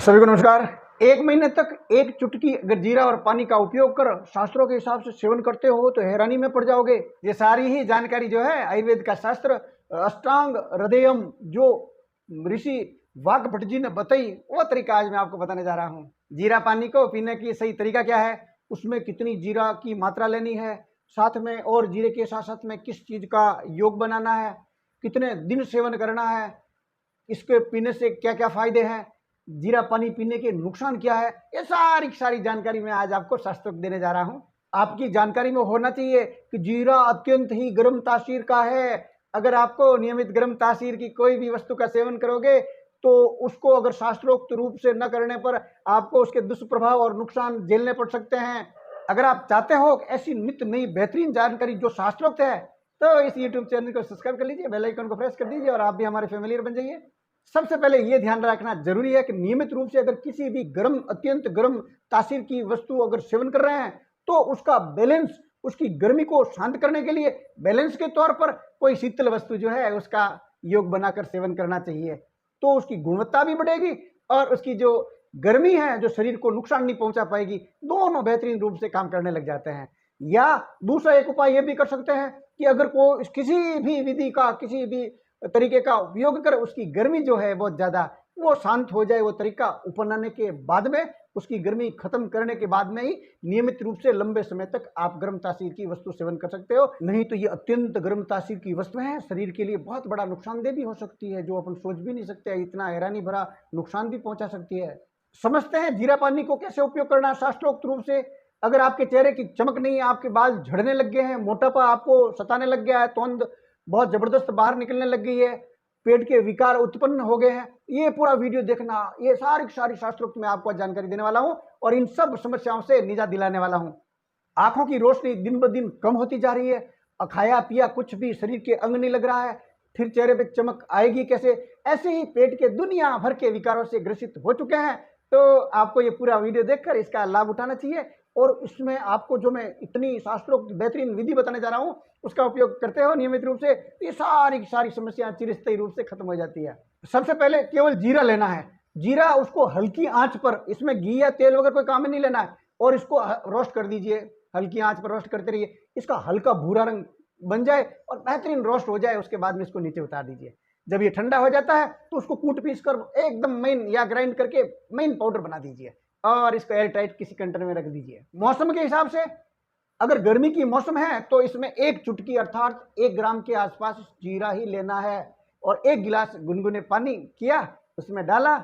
सभी को नमस्कार। एक महीने तक एक चुटकी अगर जीरा और पानी का उपयोग कर शास्त्रों के हिसाब से सेवन करते हो तो हैरानी में पड़ जाओगे। ये सारी ही जानकारी जो है आयुर्वेद का शास्त्र अष्टांग हृदयम जो ऋषि वाघभट जी ने बताई वो तरीका आज मैं आपको बताने जा रहा हूँ। जीरा पानी को पीने की सही तरीका क्या है, उसमें कितनी जीरा की मात्रा लेनी है, साथ में और जीरे के साथ साथ में किस चीज का योग बनाना है, कितने दिन सेवन करना है, इसके पीने से क्या क्या फायदे हैं, जीरा पानी पीने के नुकसान क्या है, ये सारी जानकारी मैं आज आपको शास्त्रोक्त देने जा रहा हूं। आपकी जानकारी में होना चाहिए कि जीरा अत्यंत ही गर्म तासीर का है। अगर आपको नियमित गर्म तासीर की कोई भी वस्तु का सेवन करोगे तो उसको अगर शास्त्रोक्त रूप से न करने पर आपको उसके दुष्प्रभाव और नुकसान झेलने पड़ सकते हैं। अगर आप चाहते हो ऐसी नित्य नई बेहतरीन जानकारी जो शास्त्रोक्त है तो इस यूट्यूब चैनल को सब्सक्राइब कर लीजिए, बेल आइकन को प्रेस कर दीजिए और आप भी हमारे फैमिलियर बन जाइए। सबसे पहले ये ध्यान रखना जरूरी है कि नियमित रूप से अगर किसी भी गर्म अत्यंत गर्म तासीर की वस्तु अगर सेवन कर रहे हैं तो उसका बैलेंस, उसकी गर्मी को शांत करने के लिए बैलेंस के तौर पर कोई शीतल वस्तु जो है उसका योग बनाकर सेवन करना चाहिए, तो उसकी गुणवत्ता भी बढ़ेगी और उसकी जो गर्मी है जो शरीर को नुकसान नहीं पहुंचा पाएगी, दोनों बेहतरीन रूप से काम करने लग जाते हैं। या दूसरा एक उपाय ये भी कर सकते हैं कि अगर कोई किसी भी विधि का किसी भी तरीके का उपयोग कर उसकी गर्मी जो है बहुत ज्यादा वो शांत हो जाए, वो तरीका अपनाने के बाद में उसकी गर्मी खत्म करने के बाद में ही नियमित रूप से लंबे समय तक आप गर्म तासीर की वस्तु सेवन कर सकते हो। नहीं तो ये अत्यंत गर्म तासीर की वस्तु है, शरीर के लिए बहुत बड़ा नुकसानदेह भी हो सकती है, जो अपन सोच भी नहीं सकते, इतना हैरानी भरा नुकसान भी पहुंचा सकती है। समझते हैं जीरा पानी को कैसे उपयोग करना शास्त्रोक्त रूप से। अगर आपके चेहरे की चमक नहीं है, आपके बाल झड़ने लग गए हैं, मोटापा आपको सताने लग गया है, तोंद बहुत जबरदस्त बाहर निकलने लग गई है, पेट के विकार उत्पन्न हो गए हैं, ये पूरा वीडियो देखना। ये सारी शास्त्रोक्त में आपको जानकारी देने वाला हूं और इन सब समस्याओं से निजात दिलाने वाला हूं। आंखों की रोशनी दिन ब दिन कम होती जा रही है, खाया पिया कुछ भी शरीर के अंग नहीं लग रहा है, फिर चेहरे पे चमक आएगी कैसे? ऐसे ही पेट के दुनिया भर के विकारों से ग्रसित हो चुके हैं। तो आपको ये पूरा वीडियो देखकर इसका लाभ उठाना चाहिए और इसमें आपको जो मैं इतनी शास्त्रोक्त बेहतरीन विधि बताने जा रहा हूँ उसका उपयोग करते हो नियमित रूप से, ये सारी समस्याएं चिरस्थायी रूप से खत्म हो जाती है। सबसे पहले केवल जीरा लेना है। जीरा उसको हल्की आंच पर, इसमें घी या तेल वगैरह कोई काम में नहीं लेना है, और इसको रोस्ट कर दीजिए, हल्की आंच पर रोस्ट करते रहिए। इसका हल्का भूरा रंग बन जाए और बेहतरीन रोस्ट हो जाए, उसके बाद में इसको नीचे उतार दीजिए। जब ये ठंडा हो जाता है तो उसको कूट पीस कर एकदम मेन या ग्राइंड करके मेन पाउडर बना दीजिए और इसको एयर टाइट किसी कंटेनर में रख दीजिए। मौसम के हिसाब से अगर गर्मी की मौसम है तो इसमें एक चुटकी अर्थात 1 ग्राम के आसपास जीरा ही लेना है और 1 गिलास गुनगुने पानी किया उसमें डाला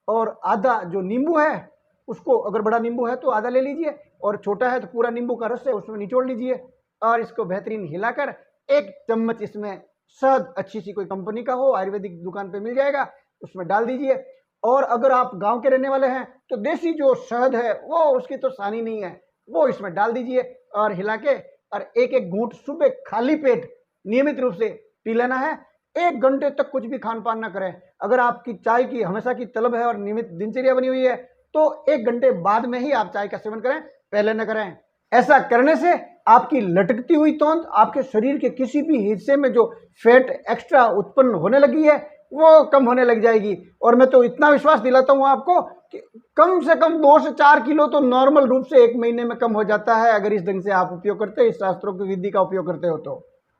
और आधा जो नींबू है उसको, अगर बड़ा नींबू है तो आधा ले लीजिए और छोटा है तो पूरा नींबू का रस है उसमें निचोड़ लीजिए और इसको बेहतरीन हिलाकर 1 चम्मच इसमें शहद, अच्छी सी कोई कंपनी का हो, आयुर्वेदिक दुकान पे मिल जाएगा, उसमें डाल दीजिए। और अगर आप गांव के रहने वाले हैं तो देसी जो शहद है वो उसकी तो सानी नहीं है, वो इसमें डाल दीजिए और हिला के और एक घूंट सुबह खाली पेट नियमित रूप से पी लेना है। 1 घंटे तक कुछ भी खान पान ना करें। अगर आपकी चाय की हमेशा की तलब है और नियमित दिनचर्या बनी हुई है तो 1 घंटे बाद में ही आप चाय का सेवन करें, पहले न करें। ऐसा करने से आपकी लटकती हुई तोंद, आपके शरीर के किसी भी हिस्से में जो फैट एक्स्ट्रा उत्पन्न होने लगी है वो कम होने लग जाएगी। और मैं तो इतना विश्वास दिलाता हूं आपको कि कम से कम 2 से 4 किलो तो नॉर्मल रूप से 1 महीने में कम हो जाता है, अगर इस ढंग से आप उपयोग करते हैं, इस शास्त्रों की विधि का उपयोग करते हो तो।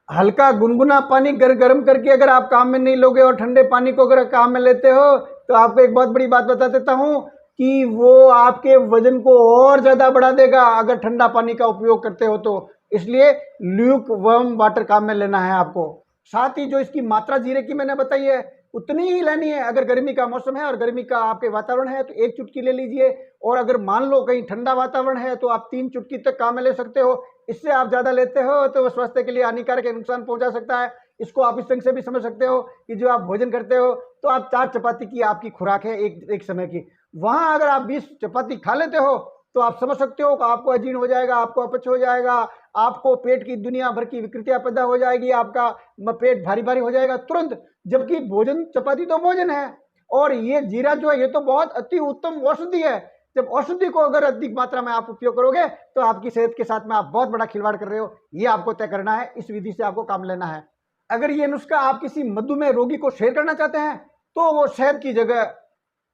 हल्का गुनगुना पानी गर्म करके अगर आप काम में नहीं लोगे और ठंडे पानी को अगर काम में लेते हो तो आपको एक बहुत बड़ी बात बता देता हूं कि वो आपके वजन को और ज्यादा बढ़ा देगा अगर ठंडा पानी का उपयोग करते हो तो। इसलिए ल्यूक वार्म वाटर काम में लेना है आपको। साथ ही जो इसकी मात्रा जीरे की मैंने बताई है उतनी ही लेनी है। अगर गर्मी का मौसम है और गर्मी का आपके वातावरण है तो 1 चुटकी ले लीजिए, और अगर मान लो कहीं ठंडा वातावरण है तो आप 3 चुटकी तक काम में ले सकते हो। इससे आप ज्यादा लेते हो तो स्वास्थ्य के लिए हानिकारक नुकसान पहुंचा सकता है। इसको आप इस ढंग से भी समझ सकते हो कि जो आप भोजन करते हो तो आप 4 चपाती की आपकी खुराक है एक समय की, वहां अगर आप 20 चपाती खा लेते हो तो आप समझ सकते हो कि आपको अजीर्ण हो जाएगा, आपको अपच हो जाएगा, आपको पेट की दुनिया भर की विकृतियां पैदा हो जाएगी, आपका पेट भारी भारी हो जाएगा तुरंत। जबकि भोजन, चपाती तो भोजन है और ये जीरा जो है ये तो बहुत अति उत्तम औषधि है। जब औषधि को अगर अधिक मात्रा में आप उपयोग करोगे तो आपकी सेहत के साथ में आप बहुत बड़ा खिलवाड़ कर रहे हो, ये आपको तय करना है। इस विधि से आपको काम लेना है। अगर ये नुस्खा आप किसी मधुमेह रोगी को शेयर करना चाहते हैं तो वो शहद की जगह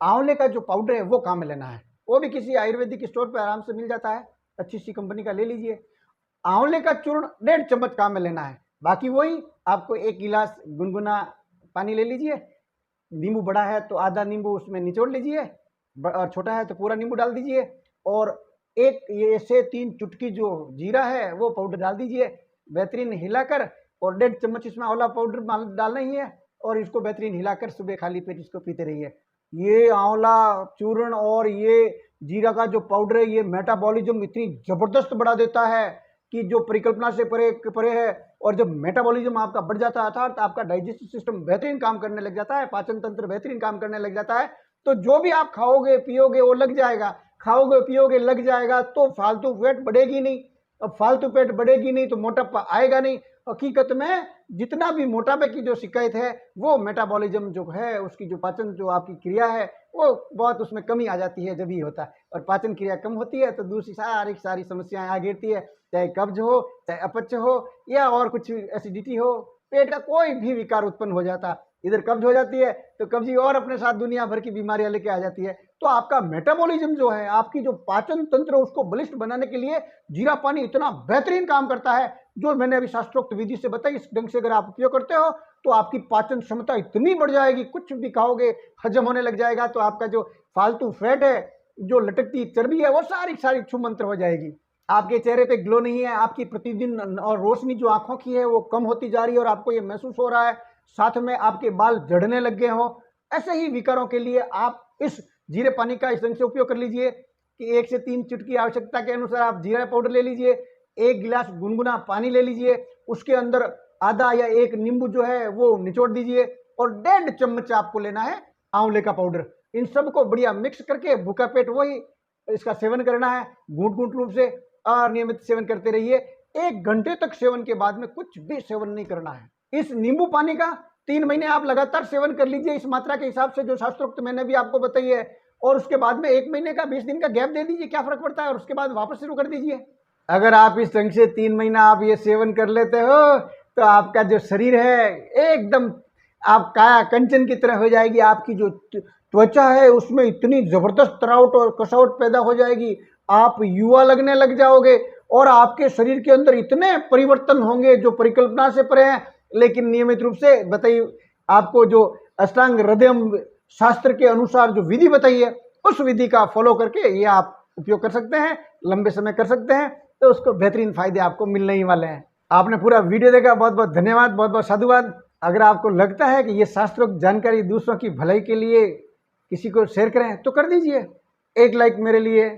आंवले का जो पाउडर है वो काम में लेना है। वो भी किसी आयुर्वेदिक स्टोर पर आराम से मिल जाता है, अच्छी सी कंपनी का ले लीजिए। आंवले का चूर्ण 1.5 चम्मच काम में लेना है। बाकी वही आपको 1 गिलास गुनगुना पानी ले लीजिए। नींबू बड़ा है तो आधा नींबू उसमें निचोड़ लीजिए, और छोटा है तो पूरा नींबू डाल दीजिए। और एक ये से 3 चुटकी जो जीरा है वो पाउडर डाल दीजिए, बेहतरीन हिलाकर। और 1.5 चम्मच इसमें आंवला पाउडर डालना ही है, और इसको बेहतरीन हिलाकर सुबह खाली पेट इसको पीते रहिए। ये आंवला चूर्ण और ये जीरा का जो पाउडर है, ये मेटाबॉलिज्म इतनी जबरदस्त बढ़ा देता है कि जो परिकल्पना से परे परे है। और जब मेटाबॉलिज्म आपका बढ़ जाता है, अर्थात आपका डाइजेस्टिव सिस्टम बेहतरीन काम करने लग जाता है, पाचन तंत्र बेहतरीन काम करने लग जाता है, तो जो भी आप खाओगे पियोगे वो लग जाएगा। खाओगे पियोगे लग जाएगा तो फालतू पेट बढ़ेगी नहीं। अब फालतू पेट बढ़ेगी नहीं तो मोटापा आएगा नहीं। हकीकत में जितना भी मोटापे की जो शिकायत है वो मेटाबॉलिज्म जो है, उसकी जो पाचन जो आपकी क्रिया है वो बहुत उसमें कमी आ जाती है जब ही होता है। और पाचन क्रिया कम होती है तो दूसरी सारी समस्याएं आ गिरती है, चाहे कब्ज हो, चाहे अपच हो, या और कुछ एसिडिटी हो, पेट का कोई भी विकार उत्पन्न हो जाता। इधर कब्ज हो जाती है तो कब्जी और अपने साथ दुनिया भर की बीमारियां लेके आ जाती है। तो आपका मेटाबॉलिज्म जो है, आपकी जो पाचन तंत्र उसको बलिष्ठ बनाने के लिए जीरा पानी इतना बेहतरीन काम करता है, जो मैंने अभी शास्त्रोक्त विधि से बताई। इस ढंग से अगर आप उपयोग करते हो तो आपकी पाचन क्षमता इतनी बढ़ जाएगी, कुछ भी खाओगे हजम होने लग जाएगा। तो आपका जो फालतू फैट है, जो लटकती चर्बी है, वो सारी छूमंतर हो जाएगी। आपके चेहरे पे ग्लो नहीं है, आपकी प्रतिदिन और रोशनी जो आंखों की है वो कम होती जा रही है, और आपको ये महसूस हो रहा है। साथ में आपके बाल झड़ने लग गए हो। ऐसे ही विकारों के लिए आप इस जीरे पानी का इस ढंग से उपयोग कर लीजिए कि 1 से 3 चुटकी आवश्यकता के अनुसार आप जीरा पाउडर ले लीजिए, 1 गिलास गुनगुना पानी ले लीजिए, उसके अंदर आधा या 1 नींबू जो है वो निचोड़ दीजिए, और 1.5 चम्मच आपको लेना है आंवले का पाउडर। इन सबको बढ़िया मिक्स करके भूखा पेट वही इसका सेवन करना है, घूंट घूंट रूप से, और नियमित सेवन करते रहिए। 1 घंटे तक सेवन के बाद में कुछ भी सेवन नहीं करना है। इस नींबू पानी का 3 महीने आप लगातार सेवन कर लीजिए, इस मात्रा के हिसाब से जो शास्त्रोक्त मैंने भी आपको बताई है। और उसके बाद में 1 महीने का 20 दिन का गैप दे दीजिए, क्या फर्क पड़ता है, और उसके बाद वापस शुरू कर दीजिए। अगर आप इस ढंग से 3 महीना आप ये सेवन कर लेते हो तो आपका जो शरीर है एकदम आप काया कंचन की तरह हो जाएगी। आपकी जो त्वचा है उसमें इतनी जबरदस्त तरावट और कसावट पैदा हो जाएगी, आप युवा लगने लग जाओगे, और आपके शरीर के अंदर इतने परिवर्तन होंगे जो परिकल्पना से परे हैं। लेकिन नियमित रूप से बताइए, आपको जो अष्टांग हृदय शास्त्र के अनुसार जो विधि बताई है उस विधि का फॉलो करके ये आप उपयोग कर सकते हैं, लंबे समय कर सकते हैं, तो उसको बेहतरीन फायदे आपको मिलने ही वाले हैं। आपने पूरा वीडियो देखा, बहुत बहुत धन्यवाद, बहुत बहुत साधुवाद। अगर आपको लगता है कि ये शास्त्रोक्त जानकारी दूसरों की भलाई के लिए किसी को शेयर करें तो कर दीजिए, 1 लाइक मेरे लिए।